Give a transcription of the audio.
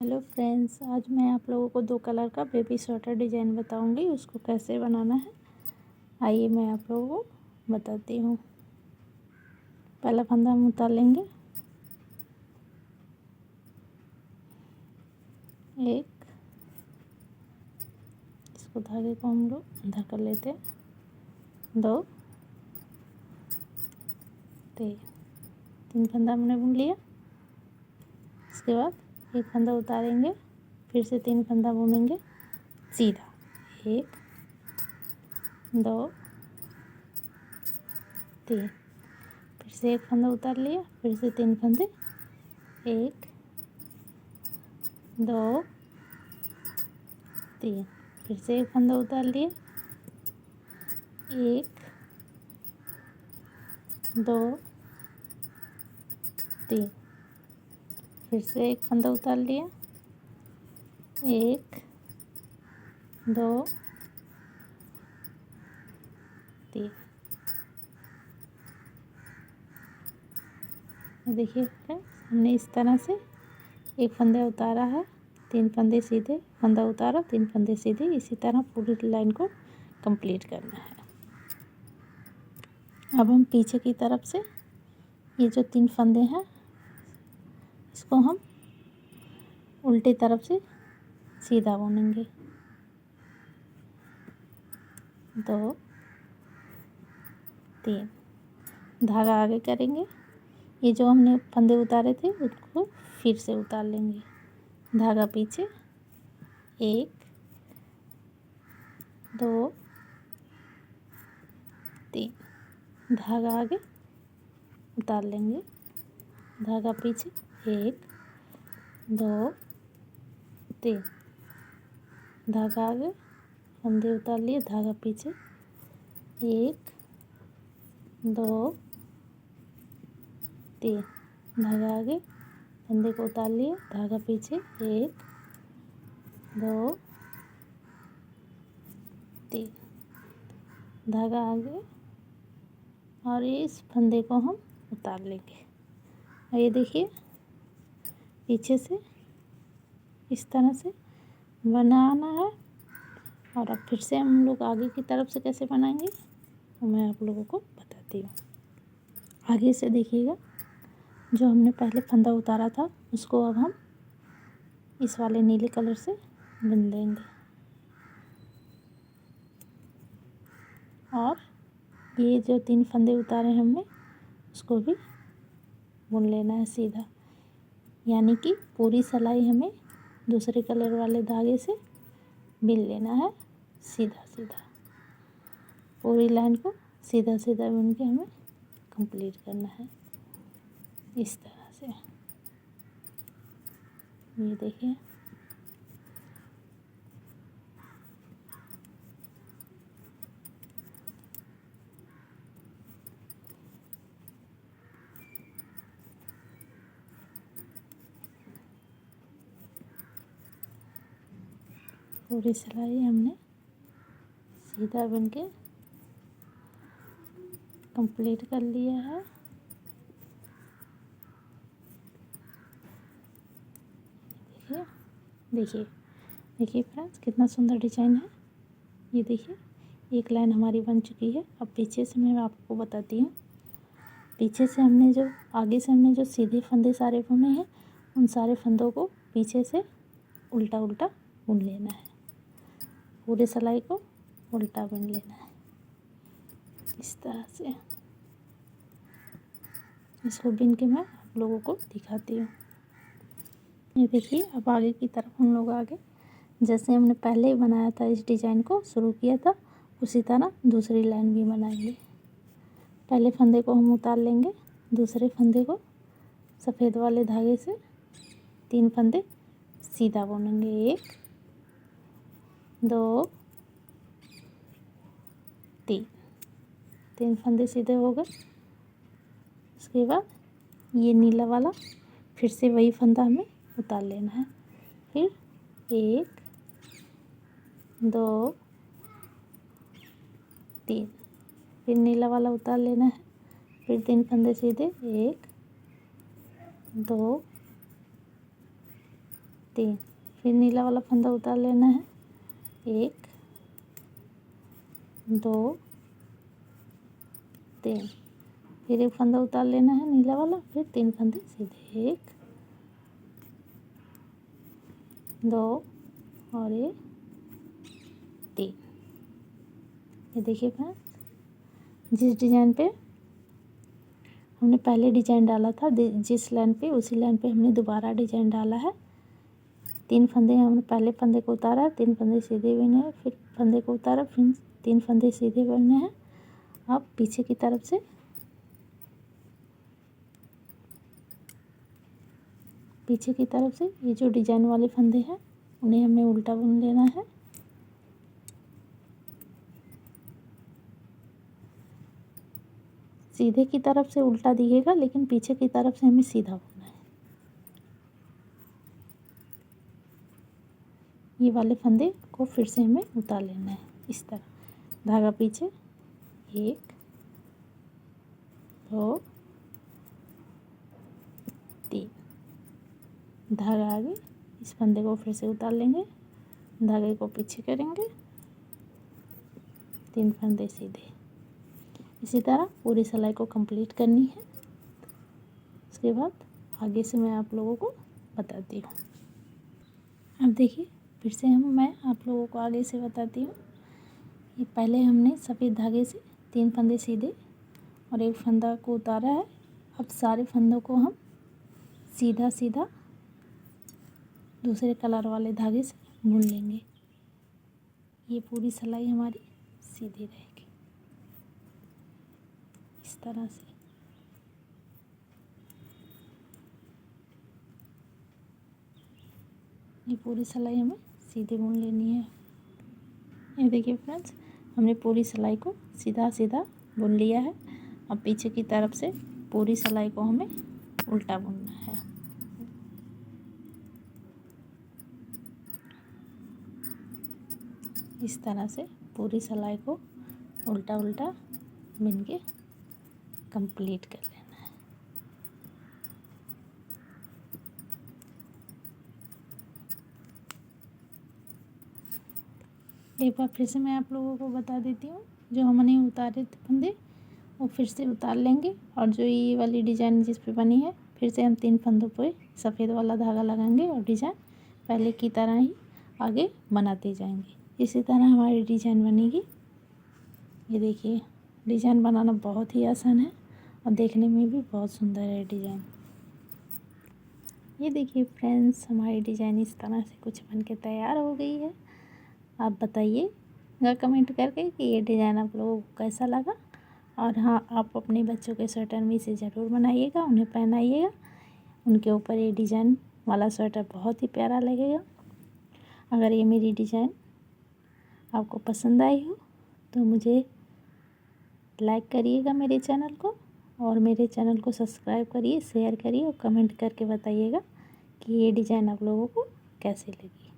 Hello friends, आज मैं आप लोगों को 2 कलर का बेबी स्वेटर डिज़ाइन बताऊंगी। उसको कैसे बनाना है आइए मैं आप लोगों को बताती हूँ। पहला फंदा हम उतार लेंगे। एक, इसको धागे को हम लोग अंदर कर लेते हैं। 2, 3 फंदा हमने बुन लिया। इसके बाद एक फंदा उतारेंगे, फिर से 3 फंदा बुनेंगे सीधा। 1, 2, 3, फिर से एक फंदा उतार लिया, फिर से 3 फंदे। 1, 2, 3, फिर से एक फंदा उतार लिया। 1, 2, 3, फिर से एक फंदा उतार लिया। 1, 2, 3। देखिए फ्रेंड्स, हमने इस तरह से एक फंदा उतारा है, 3 फंदे सीधे, फंदा उतारा, 3 फंदे सीधे। इसी तरह पूरी लाइन को कंप्लीट करना है। अब हम पीछे की तरफ से ये जो 3 फंदे हैं इसको हम उल्टी तरफ से सीधा बुनेंगे। 2, 3, धागा आगे करेंगे। ये जो हमने फंदे उतारे थे उसको फिर से उतार लेंगे। धागा पीछे। 1, 2, 3, धागा आगे उतार लेंगे। धागा पीछे। 1, 2, 3, धागा आगे, फंदे उतार लिए, धागा पीछे। 1, 2, 3, धागा आगे, फंदे को उतार लिए, धागा पीछे। 1, 2, 3, धागा आगे, और इस फंदे को हम उतार लेंगे। और ये देखिए पीछे से इस तरह से बनाना है। और अब फिर से हम लोग आगे की तरफ से कैसे बनाएंगे वो मैं आप लोगों को बताती हूँ। आगे से देखिएगा, जो हमने पहले फंदा उतारा था उसको अब हम इस वाले नीले कलर से बुन देंगे। और ये जो 3 फंदे उतारे हमने उसको भी बुन लेना है सीधा। यानी कि पूरी सिलाई हमें दूसरे कलर वाले धागे से बिन लेना है सीधा सीधा। पूरी लाइन को सीधा सीधा बुन के हमें कंप्लीट करना है इस तरह से। ये देखिए, पूरी सिलाई हमने सीधा बुन के कंप्लीट कर लिया है। देखिए देखिए देखिए फ्रेंड्स, कितना सुंदर डिजाइन है। ये देखिए एक लाइन हमारी बन चुकी है। अब पीछे से मैं आपको बताती हूँ। पीछे से हमने जो आगे से हमने जो सीधे फंदे सारे बुने हैं उन सारे फंदों को पीछे से उल्टा उल्टा बुन लेना है। पूरे सिलाई को उल्टा बुन लेना है इस तरह से। इसको बुन के मैं आप लोगों को दिखाती हूँ। ये देखिए, अब आगे की तरफ हम लोग आगे जैसे हमने पहले ही बनाया था, इस डिज़ाइन को शुरू किया था, उसी तरह दूसरी लाइन भी बनाएंगे। पहले फंदे को हम उतार लेंगे, दूसरे फंदे को सफ़ेद वाले धागे से 3 फंदे सीधा बुनेंगे। 1, 2, 3 फंदे सीधे हो गए। उसके बाद ये नीला वाला फिर से वही फंदा हमें उतार लेना है। फिर 1, 2, 3, फिर नीला वाला उतार लेना है। फिर 3 फंदे सीधे। 1, 2, 3, फिर नीला वाला फंदा उतार लेना है, 1 2 3, फिर एक फंदा उतार लेना है नीला वाला, फिर 3 फंदे सीधे, 1 2 और ये 3। ये देखिए फ्रेंड्स, जिस डिज़ाइन पे हमने पहले डिज़ाइन डाला था, जिस लाइन पे उसी लाइन पे हमने दोबारा डिज़ाइन डाला है। 3 फंदे हमने पहले फंदे को उतारा, 3 फंदे सीधे बुने हैं, फिर फंदे को उतारा, फिर 3 फंदे सीधे बुने हैं। अब पीछे की तरफ से ये जो डिज़ाइन वाले फंदे हैं उन्हें हमें उल्टा बुन लेना है। सीधे की तरफ से उल्टा दिखेगा, लेकिन पीछे की तरफ से हमें सीधा बुनना है। ये वाले फंदे को फिर से हमें उतार लेना है इस तरह, धागा पीछे, 1 2 3, धागा आगे, इस फंदे को फिर से उतार लेंगे, धागे को पीछे करेंगे, 3 फंदे सीधे। इसी तरह पूरी सिलाई को कंप्लीट करनी है। उसके बाद आगे से मैं आप लोगों को बताती हूँ। अब देखिए, फिर से मैं आप लोगों को आगे से बताती हूँ। ये पहले हमने सफ़ेद धागे से 3 फंदे सीधे और एक फंदा को उतारा है। अब सारे फंदों को हम सीधा सीधा दूसरे कलर वाले धागे से बुन लेंगे। ये पूरी सिलाई हमारी सीधी रहेगी इस तरह से। ये पूरी सिलाई हमें सीधे बुन लेनी है। ये देखिए फ्रेंड्स, हमने पूरी सिलाई को सीधा सीधा बुन लिया है। अब पीछे की तरफ से पूरी सिलाई को हमें उल्टा बुनना है। इस तरह से पूरी सिलाई को उल्टा उल्टा बुन के कंप्लीट कर लेना है। एक बार फिर से मैं आप लोगों को बता देती हूँ, जो हमने उतारे थे फंदे वो फिर से उतार लेंगे, और जो ये वाली डिज़ाइन जिस पे बनी है फिर से हम 3 फंदों पे सफ़ेद वाला धागा लगाएंगे और डिज़ाइन पहले की तरह ही आगे बनाते जाएंगे। इसी तरह हमारी डिज़ाइन बनेगी। ये देखिए, डिज़ाइन बनाना बहुत ही आसान है और देखने में भी बहुत सुंदर है डिज़ाइन। ये देखिए फ्रेंड्स, हमारी डिज़ाइन इस तरह से कुछ बन के तैयार हो गई है। आप बताइएगा कमेंट करके कि ये डिज़ाइन आप लोगों को कैसा लगा। और हाँ, आप अपने बच्चों के स्वेटर में इसे ज़रूर बनाइएगा, उन्हें पहनाइएगा। उनके ऊपर ये डिज़ाइन वाला स्वेटर बहुत ही प्यारा लगेगा। अगर ये मेरी डिज़ाइन आपको पसंद आई हो तो मुझे लाइक करिएगा मेरे चैनल को, और मेरे चैनल को सब्सक्राइब करिए, शेयर करिए और कमेंट करके बताइएगा कि ये डिज़ाइन आप लोगों को कैसी लगी।